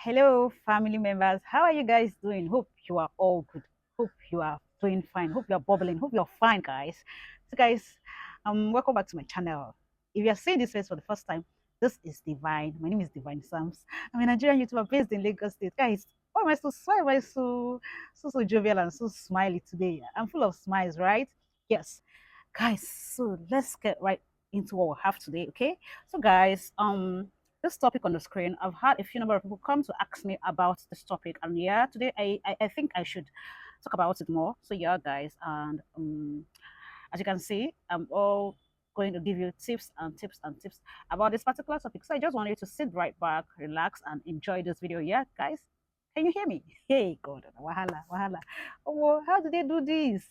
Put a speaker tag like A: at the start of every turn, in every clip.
A: Hello, family members. How are you guys doing? Hope you are all good. Hope you are doing fine. Hope you are bubbling. Hope you are fine, guys. So, guys, welcome back to my channel. If you are seeing this face for the first time, this is Divine. My name is Divine Sams. I'm a Nigerian YouTuber based in Lagos State. Guys, why am I so jovial and so smiley today? I'm full of smiles, right? Yes, guys. So let's get right into what we have today. Okay. So, guys, this topic on the screen, I've had a few number of people come to ask me about this topic, and yeah, today I think I should talk about it more. So yeah, guys, and as you can see, I'm all going to give you tips and tips and tips about this particular topic. So I just want you to sit right back, relax, and enjoy this video. Yeah, guys, can you hear me? Hey, God, wahala, wahala. Oh, how do they do this?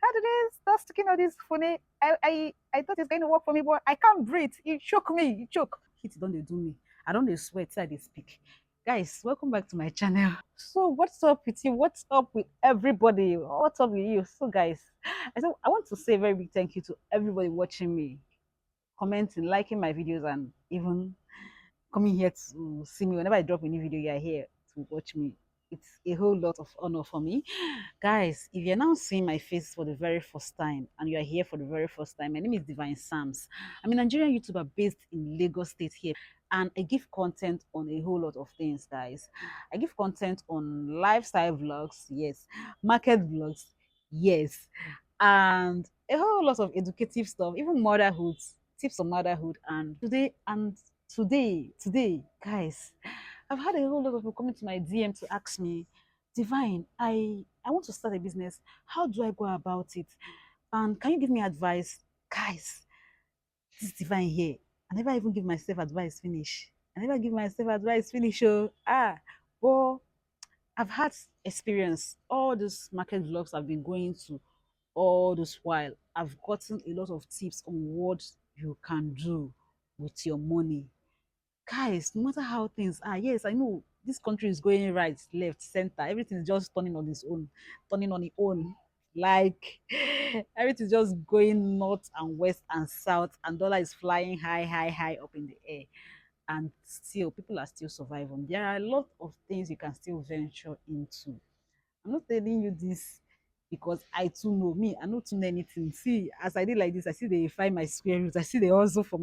A: How did they start sticking all this funny? I thought it's going to work for me, but I can't breathe. It choke me. It choke. It don't they do me. I don't they sweat till they speak. Guys, welcome back to my channel. So what's up with you? What's up with everybody? What's up with you? So guys, I want to say a very big thank you to everybody watching me, commenting, liking my videos, and even coming here to see me. Whenever I drop a new video, you're here to watch me. It's a whole lot of honor for me. Guys, if you're now seeing my face for the very first time and you are here for the very first time, my name is Divine Sams. I'm a Nigerian YouTuber based in Lagos State here, and I give content on a whole lot of things, guys. I give content on lifestyle vlogs, yes, market vlogs, yes, and a whole lot of educative stuff, even motherhood, tips on motherhood. And today, guys, I've had a whole lot of people coming to my DM to ask me, Divine, I want to start a business. How do I go about it? And can you give me advice? Guys, this is Divine here. I never even give myself advice finish. I never give myself advice finish. Oh, but I've had experience. All those market vlogs I've been going to all this while, I've gotten a lot of tips on what you can do with your money. Guys, no matter how things are, yes, I know this country is going right, left, center, everything is just turning on its own, turning on its own. Like everything's just going north and west and south, and dollar is flying high, high, high up in the air. And still, people are still surviving. There are a lot of things you can still venture into. I'm not telling you this because I too know me. I know too know anything. See, as I did like this, I see they find my square root. I see they also for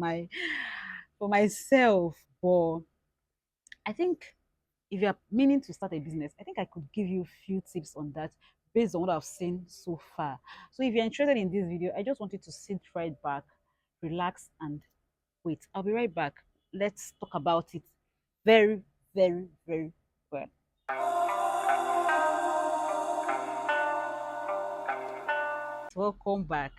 A: myself. But I think if you're meaning to start a business, I think I could give you a few tips on that based on what I've seen so far. So if you're interested in this video, I just want you to sit right back, relax, and wait. I'll be right back. Let's talk about it very, very, very well. Welcome back.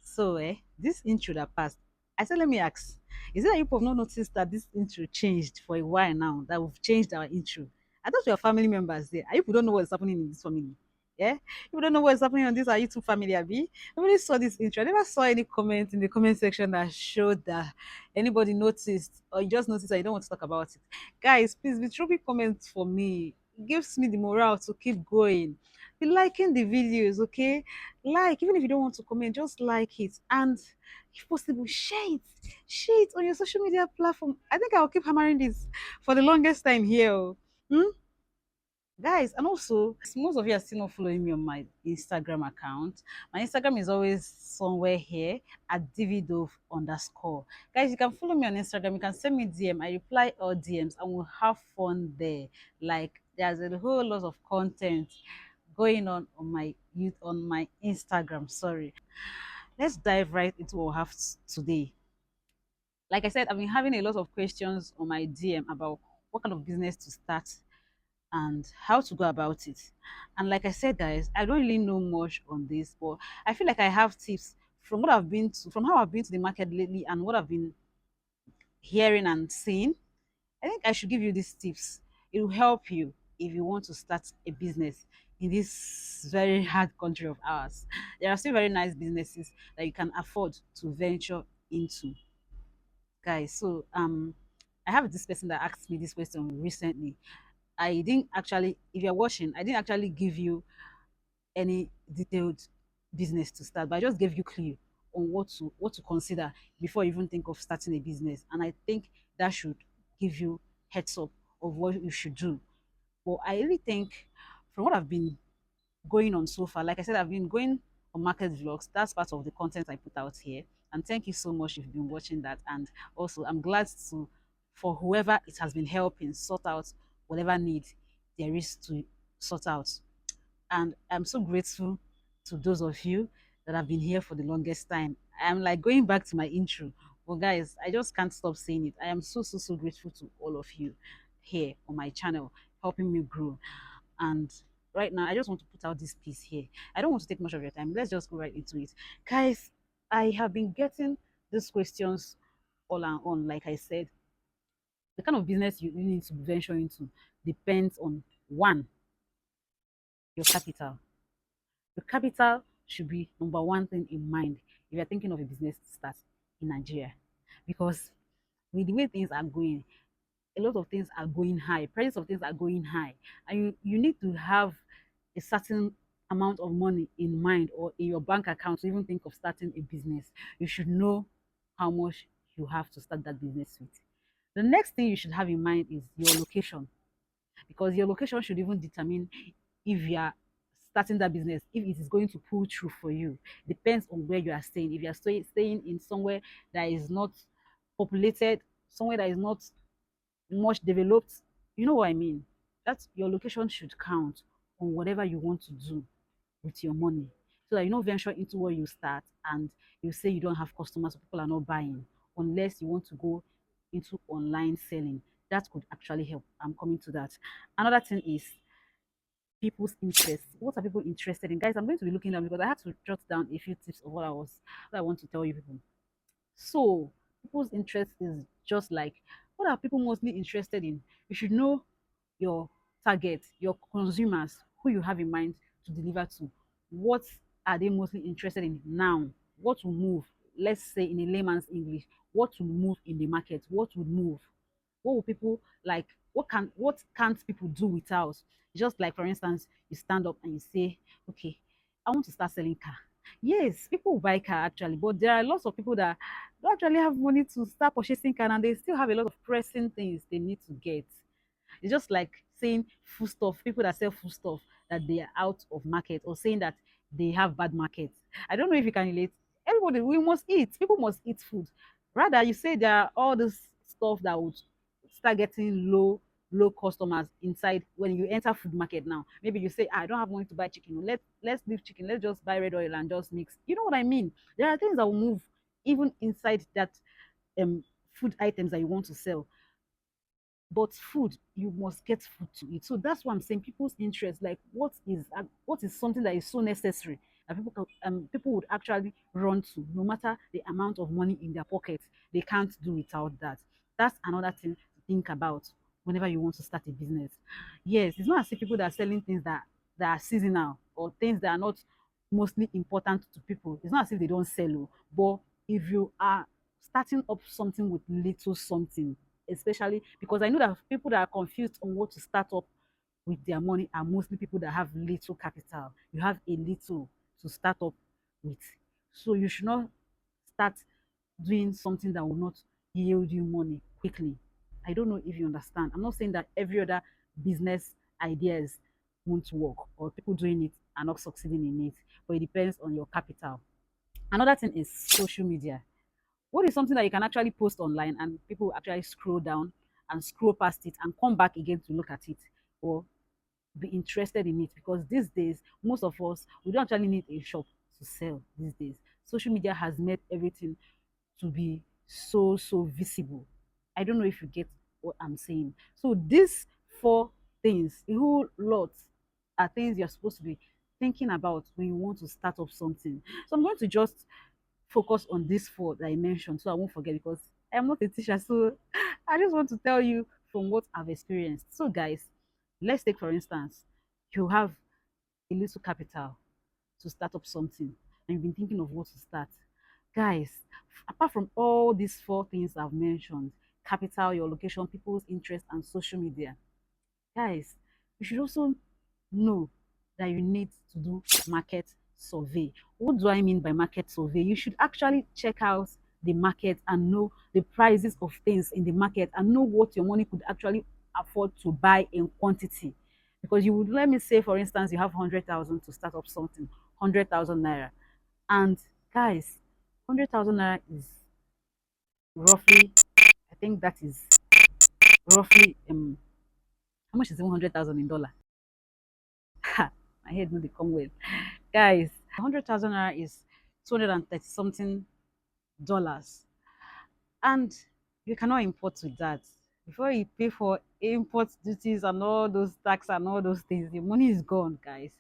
A: So, this intro that passed, I said, let me ask, is it that you have not noticed that this intro changed for a while now, that we've changed our intro? I thought we are family members there. I people don't know what's happening in this family. Yeah? You don't know what's happening on this Are YouTube family, Abby. I only saw this intro. I never saw any comment in the comment section that showed that anybody noticed, or you just noticed that you don't want to talk about it. Guys, please be dropping comments for me. It gives me the morale to keep going. Be liking the videos, okay? Like, even if you don't want to comment, just like it, and if possible, share it on your social media platform. I think I'll keep hammering this for the longest time here. Oh. Hmm? Guys, and also most of you are still not following me on my Instagram account. My Instagram is always somewhere here at dividove underscore. Guys, you can follow me on Instagram. You can send me DM. I reply all DMs and we'll have fun there. Like, there's a whole lot of content going on my youth on my Instagram. Sorry. Let's dive right into what we have today. Like I said, I've been having a lot of questions on my DM about what kind of business to start and how to go about it. And like I said, guys, I don't really know much on this, but I feel like I have tips from what I've been to, from how I've been to the market lately and what I've been hearing and seeing. I think I should give you these tips. It will help you if you want to start a business in this very hard country of ours. There are still very nice businesses that you can afford to venture into, guys. So I have this person that asked me this question recently. I didn't actually, if you're watching, I didn't actually give you any detailed business to start, but I just gave you clue on what to consider before you even think of starting a business. And I think that should give you heads up of what you should do. But I really think, from what I've been going on so far, like I said, I've been going on market vlogs. That's part of the content I put out here. And thank you so much if you've been watching that. And also, I'm glad to, for whoever it has been helping sort out whatever need there is to sort out. And I'm so grateful to those of you that have been here for the longest time. I'm like going back to my intro. Well, guys, I just can't stop saying it. I am so, so, so grateful to all of you here on my channel, helping me grow. And right now, I just want to put out this piece here. I don't want to take much of your time. Let's just go right into it. Guys, I have been getting these questions all and on. Like I said, the kind of business you need to venture into depends on one, your capital. Your capital should be number one thing in mind if you're thinking of a business to start in Nigeria. Because with the way things are going, a lot of things are going high, prices of things are going high, and you need to have a certain amount of money in mind or in your bank account to even think of starting a business. You should know how much you have to start that business with. The next thing you should have in mind is your location, because your location should even determine if you are starting that business, if it is going to pull through for you. Depends on where you are staying. If you are staying in somewhere that is not populated, somewhere that is not much developed, you know what I mean? That's your location should count on whatever you want to do with your money. So that you don't venture into where you start and you say you don't have customers, people are not buying, unless you want to go into online selling. That could actually help. I'm coming to that. Another thing is people's interests. What are people interested in? Guys, I'm going to be looking down because I had to jot down a few tips of what I want to tell you people. So people's interest is just like, what are people mostly interested in? You should know your target, your consumers, who you have in mind to deliver to. What are they mostly interested in now? What will move? Let's say in a layman's English, what will move in the market? What would move? What will people like? What can't people do without? Just like for instance, you stand up and you say, okay, I want to start selling car. Yes, people will buy car actually, but there are lots of people that don't actually have money to start purchasing car and they still have a lot of pressing things they need to get. It's just like saying foodstuff, people that sell foodstuff that they are out of market, or saying that they have bad markets. I don't know if you can relate. Everybody, we must eat. People must eat food. Rather, you say there are all this stuff that would start getting low customers inside when you enter food market now. Maybe you say, I don't have money to buy chicken. Let's leave chicken. Let's just buy red oil and just mix. You know what I mean? There are things that will move even inside that food items that you want to sell. But food, you must get food to eat. So that's what I'm saying. People's interest, like what is something that is so necessary that people would actually run to, no matter the amount of money in their pocket. They can't do without that. That's another thing to think about whenever you want to start a business. Yes, it's not as if people that are selling things that are seasonal or things that are not mostly important to people. It's not as if they don't sell, oh, but if you are starting up something with little something, especially because I know that people that are confused on what to start up with their money are mostly people that have little capital. You have a little to start up with. So you should not start doing something that will not yield you money quickly. I don't know if you understand. I'm not saying that every other business ideas won't work or people doing it are not succeeding in it, but it depends on your capital. Another thing is social media. What is something that you can actually post online and people will actually scroll down and scroll past it and come back again to look at it or be interested in it? Because these days, most of us, we don't actually need a shop to sell these days. Social media has made everything to be so, so visible. I don't know if you get what I'm saying. So these four things, a whole lot, are things you're supposed to be thinking about when you want to start up something. So I'm going to just focus on these four that I mentioned so I won't forget, because I'm not a teacher. So I just want to tell you from what I've experienced. So, guys, let's take for instance, you have a little capital to start up something and you've been thinking of what to start. Guys, apart from all these four things I've mentioned, capital, your location, people's interest, and social media, guys, you should also know that you need to do market survey. What do I mean by market survey? You should actually check out the market and know the prices of things in the market and know what your money could actually afford to buy in quantity. Because you would, let me say, for instance, you have 100,000 to start up something, 100,000 naira. And guys, 100,000 naira is roughly, I think that is roughly, how much is 100,000 in dollar? Ha, my head no dey come well. Guys, 100,000 naira is 230 something dollars. And you cannot import with that. Before you pay for import duties and all those tax and all those things, the money is gone, guys.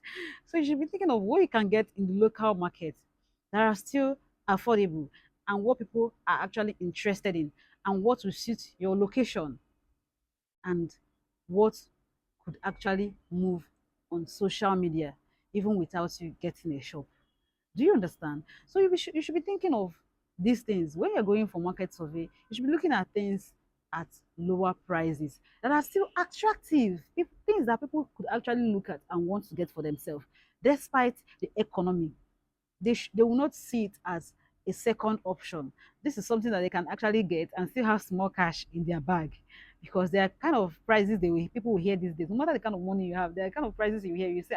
A: So you should be thinking of what you can get in the local market that are still affordable and what people are actually interested in and what will suit your location and what could actually move on social media even without you getting a shop. Do you understand? So you should be thinking of these things when you're going for market survey. You should be looking at things at lower prices that are still attractive, things that people could actually look at and want to get for themselves, despite the economy. They will not see it as a second option. This is something that they can actually get and still have small cash in their bag, because there are kind of prices people will hear these days. No matter the kind of money you have, there are kind of prices you hear. You say,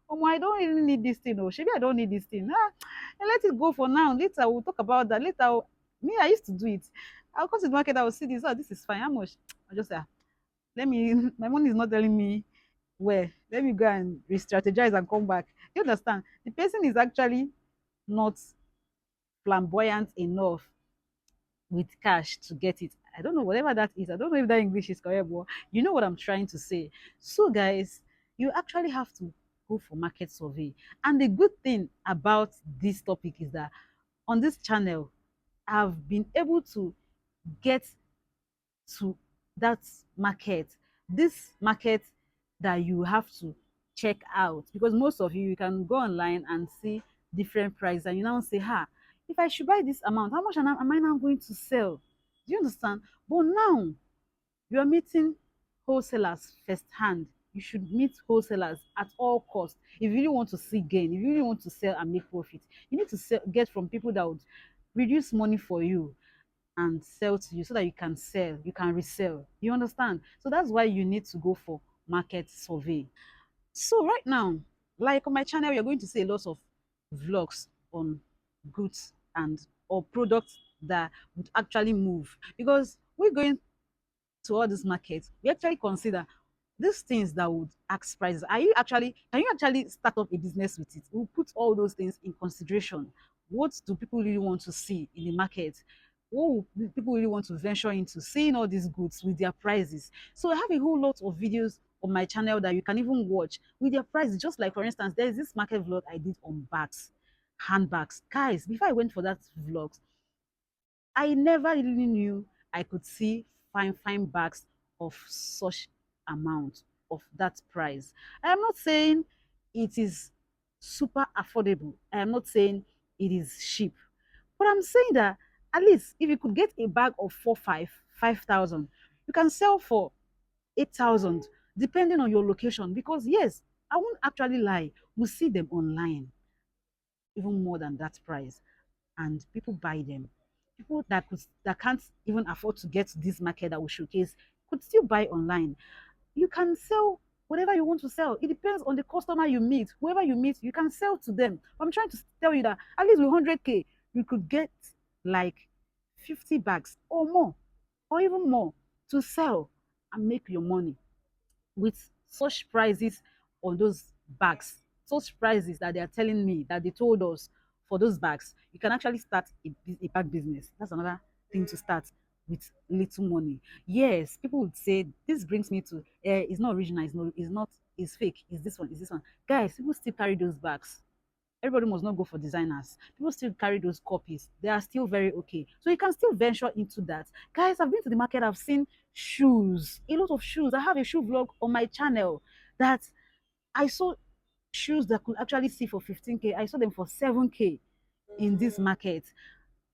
A: oh my, I don't really need this thing. Oh, maybe I don't need this thing. And let it go for now. Later we'll talk about that. Me, I used to do it. I'll go to the market. I will see this. Oh, this is fine. How much? I just say, let me. My money is not telling me where. Let me go and re-strategize and come back. You understand? The person is actually not flamboyant enough with cash to get it. I don't know, whatever that is. I don't know if that English is correct, but you know what I'm trying to say. So, guys, you actually have to go for market survey. And the good thing about this topic is that on this channel, I've been able to get to that market, this market that you have to check out, because most of you can go online and see different price and you now say, if I should buy this amount, how much am I now going to sell? Do you understand? But now you are meeting wholesalers firsthand. You should meet wholesalers at all costs. If you really want to see gain, if you really want to sell and make profit, you need to get from people that would reduce money for you and sell to you, so that you can sell, you can resell. You understand? So that's why you need to go for market survey. So right now, like on my channel, you're going to see a lot of vlogs on goods and or products that would actually move, because we're going to all these markets. We actually consider these things that would ask prices. Can you actually start up a business with it? We'll put all those things in consideration. What do people really want to see in the market? What do people really want to venture into seeing all these goods with their prices? So I have a whole lot of videos on my channel that you can even watch with their prices. Just like, for instance, there's this market vlog I did on bags, handbags. Guys, before I went for that vlog, I never really knew I could see fine bags of such amount of that price. I am not saying it is super affordable. I am not saying it is cheap. But I'm saying that at least if you could get a bag of 5,000, you can sell for 8,000, depending on your location. Because yes, I won't actually lie, we see them online even more than that price, and people buy them. People that can't even afford to get to this market that will showcase could still buy online. You can sell whatever you want to sell. It depends on the customer you meet. Whoever you meet, you can sell to them. I'm trying to tell you that at least with 100K, you could get like 50 bags or more, or even more, to sell and make your money with such prices on those bags, such prices that they are telling me, that they told us for those bags. You can actually start a bag business. That's another thing to start with little money. Yes, people would say this brings me to it's not original, it's not, it's fake, it's this one, it's this one. Guys, people still carry those bags. Everybody must not go for designers. People still carry those copies. They are still very okay. So you can still venture into that. Guys, I've been to the market. I've seen shoes, a lot of shoes. I have a shoe vlog on my channel that I saw shoes that could actually see for 15K. I saw them for 7K in this market.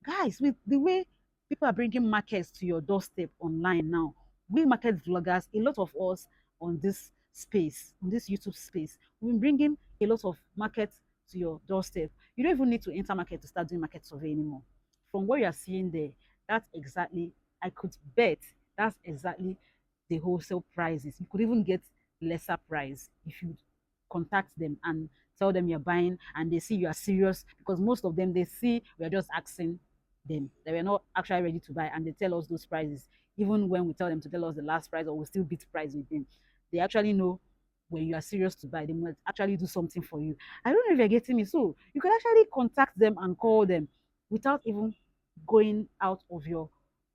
A: Guys, with the way people are bringing markets to your doorstep online now, we market vloggers, a lot of us on this space, on this YouTube space, we've been bringing a lot of markets to your doorstep. You don't even need to enter market to start doing market survey anymore. From what you are seeing there, that's exactly, I could bet, that's exactly the wholesale prices. You could even get lesser price if you contact them and tell them you're buying and they see you are serious, because most of them, they see we are just asking them, that we're not actually ready to buy, and they tell us those prices even when we tell them to tell us the last price, or we still beat price with them. They actually know when you are serious to buy, they might actually do something for you. I don't know if you're getting me. So you can actually contact them and call them without even going out of your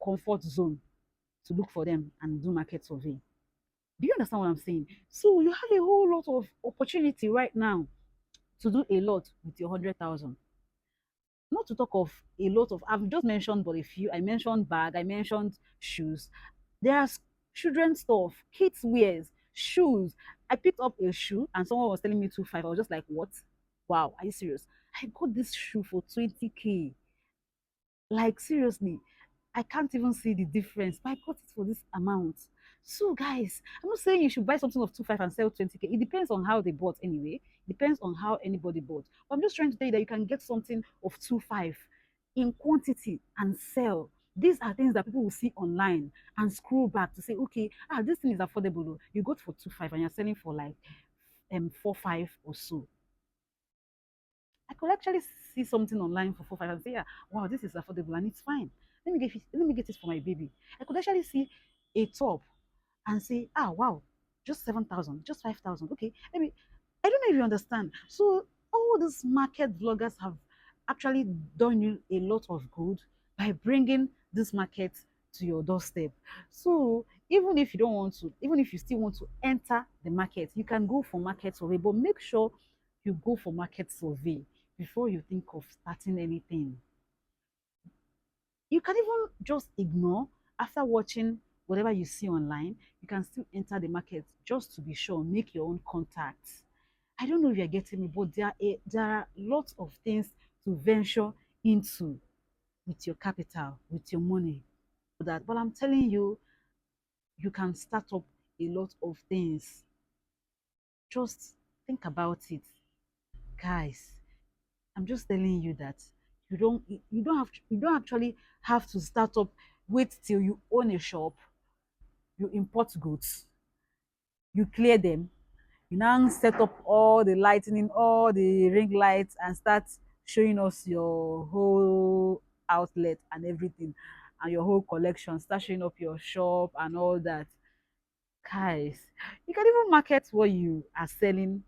A: comfort zone to look for them and do market survey. Do you understand what I'm saying? So you have a whole lot of opportunity right now to do a lot with your 100,000. Not to talk of a lot of, I've just mentioned but a few. I mentioned bag, I mentioned shoes. There's children's stuff, kids wears, shoes. I picked up a shoe and someone was telling me 2.5. I was just like, what? Wow, are you serious? I got this shoe for 20K. Like seriously, I can't even see the difference, but I got it for this amount. So guys, I'm not saying you should buy something of 2.5 and sell 20K. It depends on how they bought anyway. Depends on how anybody bought. But I'm just trying to tell you that you can get something of 2.5 in quantity and sell. These are things that people will see online and scroll back to say, okay, this thing is affordable. Oh. You got for 2.5 and you're selling for like 4.5 or so. I could actually see something online for 4.5 and say, yeah, wow, this is affordable and it's fine. Let me get it for my baby. I could actually see a top and say, wow, just 7,000, just 5,000. Okay, maybe I don't know if you understand. So all these market vloggers have actually done you a lot of good by bringing this market to your doorstep. So even if you don't want to, even if you still want to enter the market, you can go for market survey, but make sure you go for market survey before you think of starting anything. You can even just ignore after watching whatever you see online. You can still enter the market just to be sure, make your own contacts. I don't know if you're getting me, but there are lots of things to venture into with your capital, with your money. But I'm telling you, you can start up a lot of things. Just think about it, guys. I'm just telling you that you don't actually have to start up. Wait till you own a shop, you import goods, you clear them, you now set up all the lighting, all the ring lights, and start showing us your whole outlet and everything, and your whole collection. Start showing up your shop and all that. Guys, you can even market what you are selling.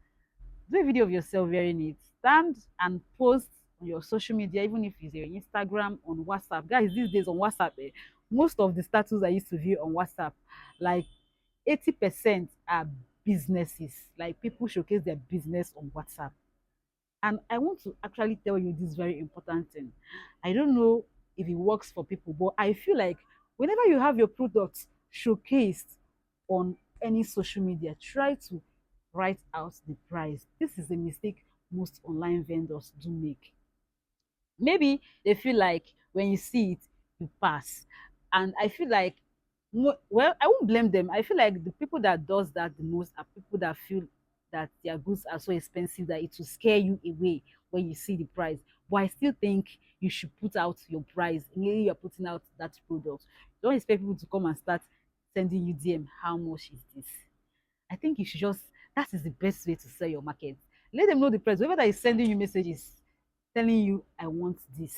A: Do a video of yourself wearing it. Stand and post on your social media, even if it's your Instagram, on WhatsApp. Guys, these days on WhatsApp, most of the status I used to view on WhatsApp, like 80% are businesses. Like people showcase their business on WhatsApp. And I want to actually tell you this very important thing. I don't know if it works for people, but I feel like whenever you have your products showcased on any social media, try to write out the price. This is a mistake most online vendors do make. Maybe they feel like when you see it, you pass. And I feel like, well, I won't blame them. I feel like the people that does that the most are people that feel that their goods are so expensive that it will scare you away when you see the price. But I still think you should put out your price immediately you're putting out that product. Don't expect people to come and start sending you DM. How much is this? I think you should just, that is the best way to sell your market. Let them know the price. Whoever that is sending you messages telling you, I want this.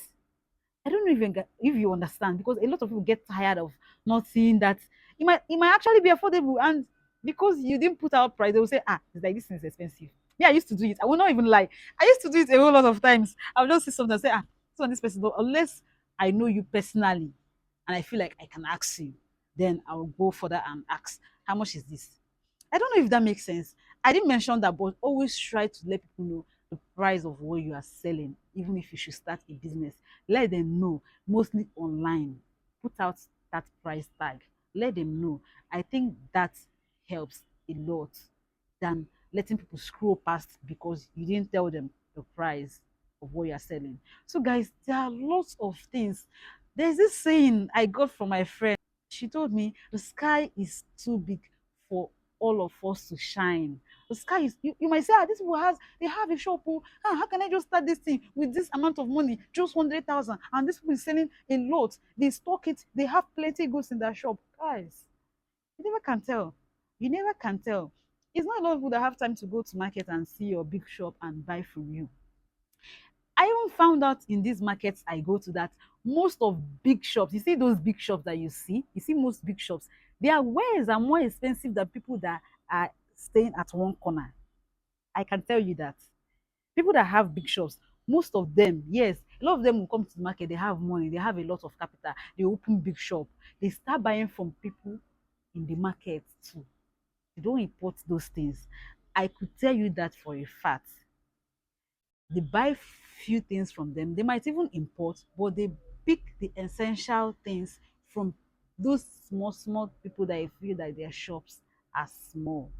A: I don't know if you understand, because a lot of people get tired of not seeing that it might actually be affordable, and because you didn't put out price, they will say, it's like this thing is expensive. Me, I used to do it. I will not even lie. I used to do it a whole lot of times. I'll just see something and say, this one, this person, but unless I know you personally and I feel like I can ask you, then I'll go further and ask, how much is this? I don't know if that makes sense. I didn't mention that, but always try to let people know the price of what you are selling, even if you should start a business. Let them know, mostly online. Put out that price tag. Let them know. I think that helps a lot than letting people scroll past because you didn't tell them the price of what you're selling. So, guys, there are lots of things. There's this saying I got from my friend. She told me the sky is too big for all of us to shine. The sky is, you might say, this people they have a shop. Oh, how can I just start this thing with this amount of money, just 100,000, and this people is selling a lot. They stock it, they have plenty goods in their shop. Guys, You never can tell. You never can tell. It's not a lot of people that have time to go to market and see your big shop and buy from you. I even found out in these markets I go to that most of big shops, you see those big shops that you see most big shops, their wares are more expensive than people that are staying at one corner. I can tell you that. People that have big shops, most of them, yes, a lot of them will come to the market, they have money, they have a lot of capital, they open big shop, they start buying from people in the market too. They don't import those things. I could tell you that for a fact. They buy few things from them. They might even import, but they pick the essential things from those small, small people that I feel that their shops are small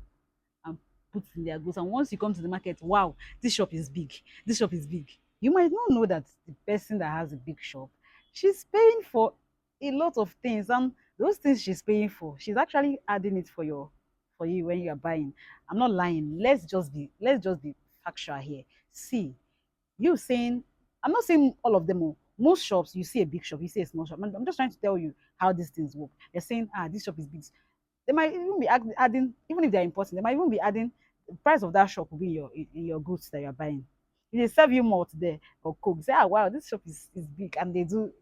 A: and put in their goods. And once you come to the market, wow, this shop is big. This shop is big. You might not know that the person that has a big shop, she's paying for a lot of things. And those things she's paying for, she's actually adding it for you when you're buying. I'm not lying. Let's just be factual here. See, you saying, I'm not saying all of them. Oh. Most shops, you see a big shop, you see a small shop. I'm just trying to tell you how these things work. They're saying, this shop is big. They might even be adding, even if they're important, they might even be adding the price of that shop will be in your goods that you're buying. If they serve you malt there or coke, say, wow, this shop is big, and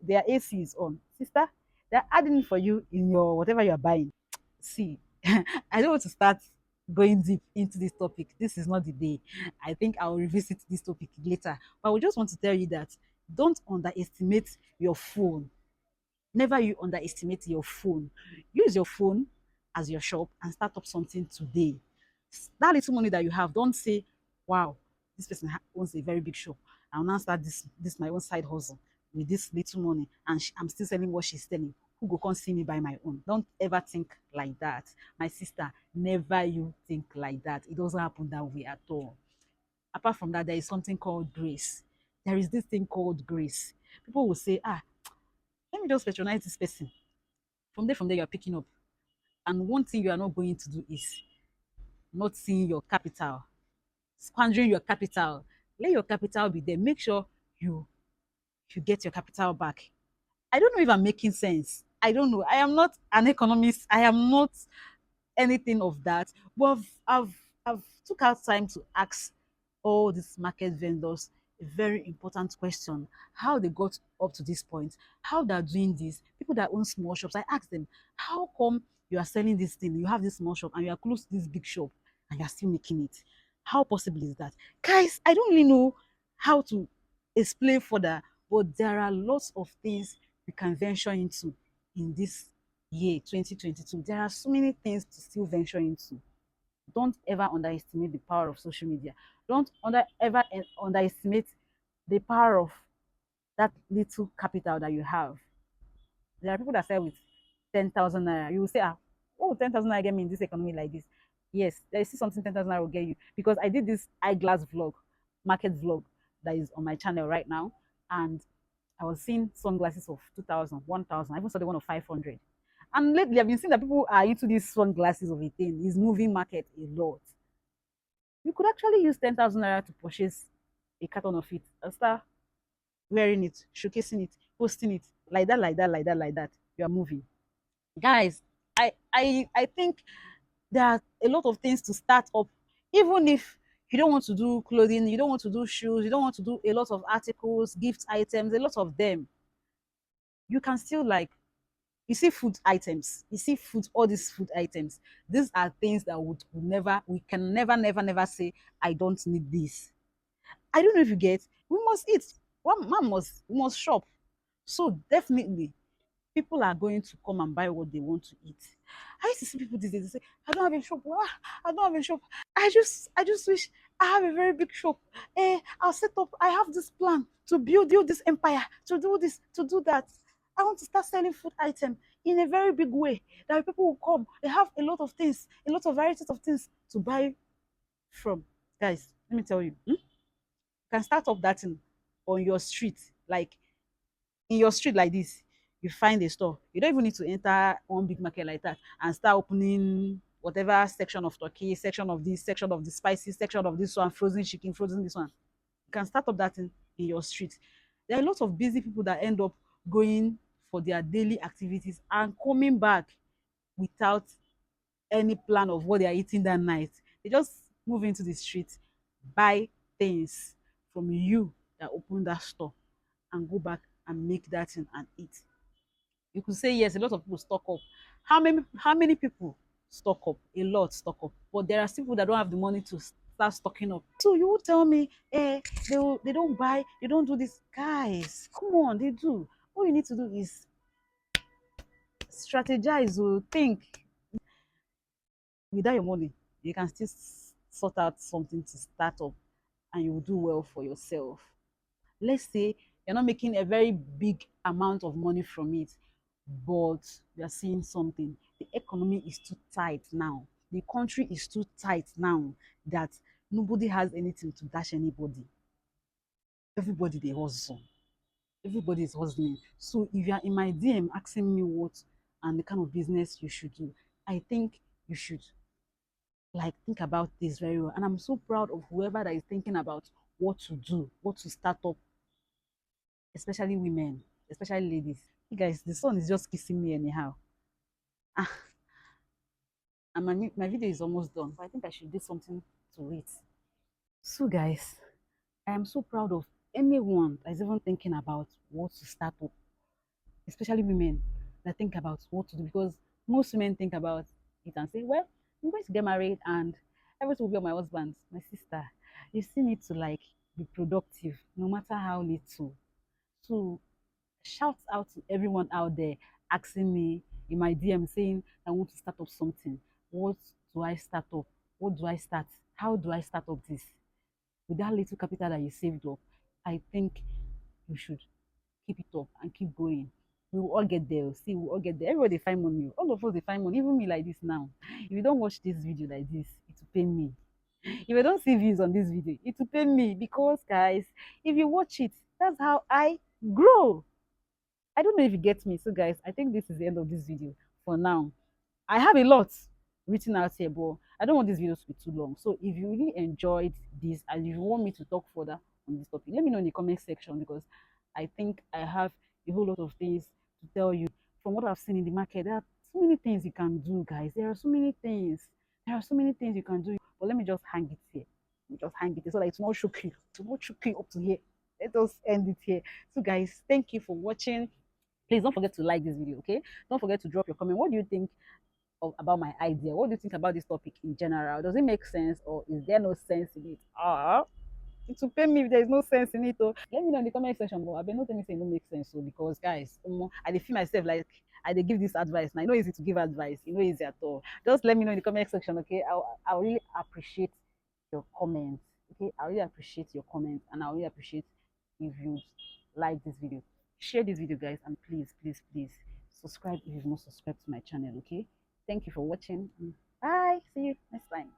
A: their AC is on. Sister, they're adding it for you in your whatever you're buying. See, I don't want to start going deep into this topic. This is not the day. I think I'll revisit this topic later. But we just want to tell you that don't underestimate your phone. Never you underestimate your phone. Use your phone as your shop and start up something today. That little money that you have, don't say, wow, this person owns a very big shop. I'll now start this my own side hustle with this little money, and I'm still selling what she's selling. Who go come see me buy my own? Don't ever think like that. My sister, never you think like that. It doesn't happen that way at all. Apart from that, there is something called grace. There is this thing called grace. People will say, let me just patronize this person. From there, you're picking up. And one thing you are not going to do is not seeing your capital, squandering your capital. Let your capital be there. Make sure you you get your capital back. I don't know if I'm making sense. I don't know. I am not an economist. I am not anything of that. But I've took out time to ask all these market vendors a very important question: how they got up to this point, how they're doing this. People that own small shops, I asked them, how come you are selling this thing? You have this small shop and you are close to this big shop and you're still making it. How possible is that? Guys, I don't really know how to explain further, but there are lots of things we can venture into in this year 2022. There are so many things to still venture into. Don't ever underestimate the power of social media. Don't ever underestimate the power of that little capital that you have. There are people that sell with 10,000 naira. You will say, oh, 10,000 naira get me in this economy like this. Yes, there is still something 10,000 naira will get you. Because I did this eyeglass vlog, market vlog, that is on my channel right now. And I was seeing sunglasses of 2,000, 1,000. I even saw the one of 500. And lately, I've been seeing that people are into these sunglasses of a thing. It's moving market a lot. You could actually use 10,000 naira to purchase a carton of it and start wearing it, showcasing it, posting it like that, like that, like that, like that. You are moving. Guys, I think there are a lot of things to start up, even if you don't want to do clothing, you don't want to do shoes, you don't want to do a lot of articles, gift items, a lot of them. You can still like you see food items, you see food, all these food items. These are things that we can never say, I don't need this. I don't know if you get, we must eat. One man we must shop. So definitely people are going to come and buy what they want to eat. I used to see people these days, they say, I don't have a shop. I don't have a shop. I just wish I have a very big shop. I'll set up, I have this plan to build this empire, to do this, to do that. I want to start selling food items in a very big way that people will come. They have a lot of things, a lot of varieties of things to buy from. Guys, let me tell you, you can start up that thing on your street, like in your street like this. You find a store. You don't even need to enter one big market like that and start opening whatever section of turkey, section of this, section of the spices, section of this one, frozen chicken, frozen this one. You can start up that in your street. There are a lot of busy people that end up going for their daily activities and coming back without any plan of what they are eating that night. They just move into the street, buy things from you that open that store, and go back and make that thing and eat. You could say yes, a lot of people stock up. How many people stock up? A lot stock up. But there are still people that don't have the money to start stocking up. So you will tell me, they don't buy, they don't do this. Guys, come on, they do. All you need to do is strategize or think. Without your money, you can still sort out something to start up, and you will do well for yourself. Let's say you're not making a very big amount of money from it, but you're seeing something. The economy is too tight now. The country is too tight now that nobody has anything to dash anybody. Everybody they hustle. Everybody is hustling. So if you are in my DM asking me what and the kind of business you should do, I think you should like think about this very well. And I'm so proud of whoever that is thinking about what to do, what to start up, especially women, especially ladies. Hey guys, the sun is just kissing me anyhow. Ah, and my video is almost done, but I think I should do something to it. So guys, I am so proud of anyone that is even thinking about what to start up, especially women that think about what to do, because most women think about it and say, well, I'm going to get married and everything will be on my husband. My sister, you still need to like be productive no matter how little. So shout out to everyone out there asking me in my DM saying I want to start up something. What do I start up? What do I start? How do I start up this? With that little capital that you saved up, I think you should keep it up and keep going. We will all get there. See, we will all get there. Everybody find money. All of us they find money. Even me like this now. If you don't watch this video like this, it will pain me. If I don't see views on this video, it will pain me because guys, if you watch it, that's how I grow. I don't know if you get me. So guys, I think this is the end of this video for now. I have a lot written out here, but I don't want this video to be too long. So if you really enjoyed this and if you want me to talk further on this topic, let me know in the comment section because I think I have a whole lot of things to tell you. From what I've seen in the market, there are so many things you can do, guys. There are so many things. There are so many things you can do. But let me just hang it here. Let me just hang it here so that it's not shook you. It will not shook you up to here. Let us end it here. So guys, thank you for watching. Please don't forget to like this video, okay? Don't forget to drop your comment. What do you think about my idea? What do you think about this topic in general? Does it make sense or is there no sense in it? It will pay me if there is no sense in it. Oh, let me know in the comment section. But I've been not anything no make sense. So because guys, I dey feel myself like I dey give this advice. Now I know it's easy to give advice. You know easy at all. Just let me know in the comment section, okay? I'll really appreciate your comments. Okay, I really appreciate your comments and I really appreciate if you like this video. Share this video, guys, and please, please, please subscribe if you've not subscribed to my channel. Okay, thank you for watching. Bye, see you next time.